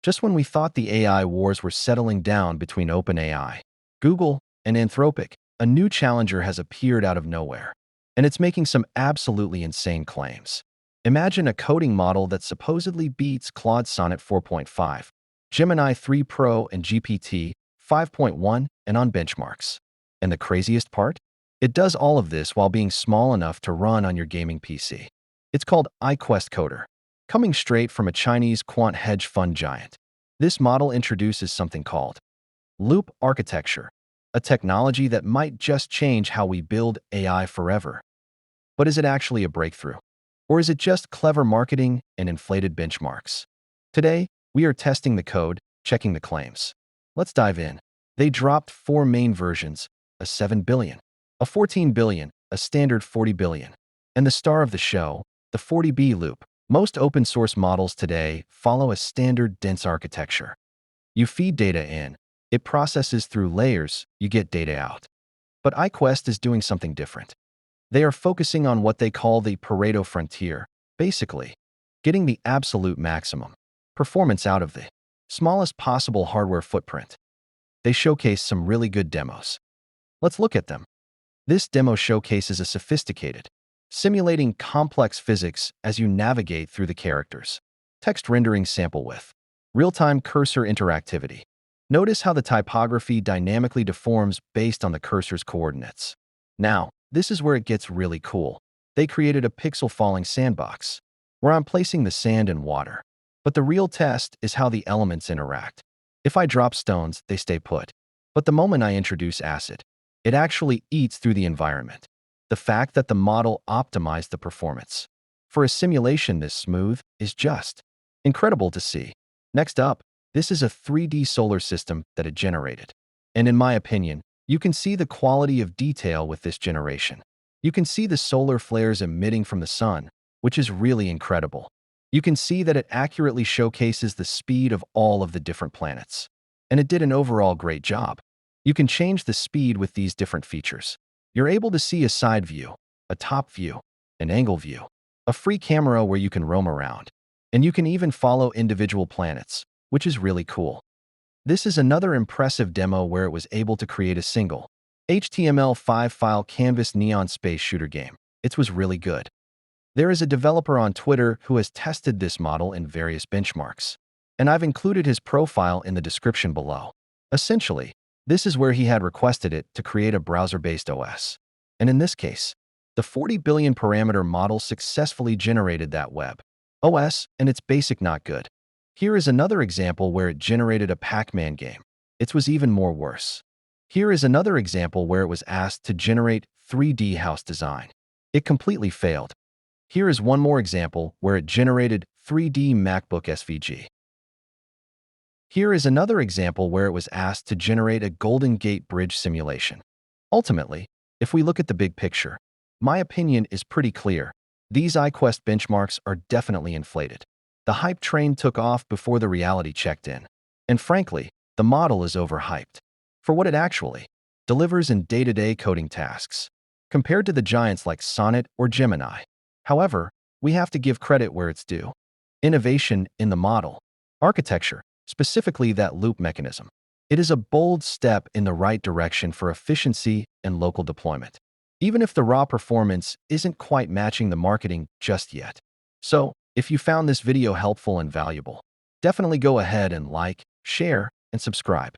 Just when we thought the AI wars were settling down between OpenAI, Google, and Anthropic, a new challenger has appeared out of nowhere. And it's making some absolutely insane claims. Imagine a coding model that supposedly beats Claude Sonnet 4.5, Gemini 3 Pro, and GPT 5.1 and on benchmarks. And the craziest part? It does all of this while being small enough to run on your gaming PC. It's called IQuest-Coder, coming straight from a Chinese quant hedge fund giant. This model introduces something called loop architecture, a technology that might just change how we build AI forever. But is it actually a breakthrough? Or is it just clever marketing and inflated benchmarks? Today, we are testing the code, checking the claims. Let's dive in. They dropped 4 main versions, a 7 billion, a 14 billion, a standard 40 billion, and the star of the show, the 40B loop. Most open-source models today follow a standard dense architecture. You feed data in, it processes through layers, you get data out. But iQuest is doing something different. They are focusing on what they call the Pareto frontier, basically, getting the absolute maximum performance out of the smallest possible hardware footprint. They showcase some really good demos. Let's look at them. This demo showcases a sophisticated, simulating complex physics as you navigate through the characters. Text rendering sample with real-time cursor interactivity. Notice how the typography dynamically deforms based on the cursor's coordinates. Now, this is where it gets really cool. They created a pixel falling sandbox, where I'm placing the sand and water. But the real test is how the elements interact. If I drop stones, they stay put. But the moment I introduce acid, it actually eats through the environment. The fact that the model optimized the performance for a simulation this smooth is just incredible to see. Next up, this is a 3D solar system that it generated. And in my opinion, you can see the quality of detail with this generation. You can see the solar flares emitting from the sun, which is really incredible. You can see that it accurately showcases the speed of all of the different planets. And it did an overall great job. You can change the speed with these different features. You're able to see a side view, a top view, an angle view, a free camera where you can roam around. And you can even follow individual planets, which is really cool. This is another impressive demo where it was able to create a single HTML5 file canvas neon space shooter game. It was really good. There is a developer on Twitter who has tested this model in various benchmarks, and I've included his profile in the description below. Essentially, this is where he had requested it to create a browser-based OS. And in this case, the 40 billion parameter model successfully generated that web OS, and it's basic not good. Here is another example where it generated a Pac-Man game. It was even more worse. Here is another example where it was asked to generate 3D house design. It completely failed. Here is one more example where it generated 3D MacBook SVG. Here is another example where it was asked to generate a Golden Gate Bridge simulation. Ultimately, if we look at the big picture, my opinion is pretty clear. These iQuest benchmarks are definitely inflated. The hype train took off before the reality checked in. And frankly, the model is overhyped for what it actually delivers in day-to-day coding tasks, compared to the giants like Sonnet or Gemini. However, we have to give credit where it's due. Innovation in the model architecture, specifically that loop mechanism. It is a bold step in the right direction for efficiency and local deployment, even if the raw performance isn't quite matching the marketing just yet. So, if you found this video helpful and valuable, definitely go ahead and like, share, and subscribe.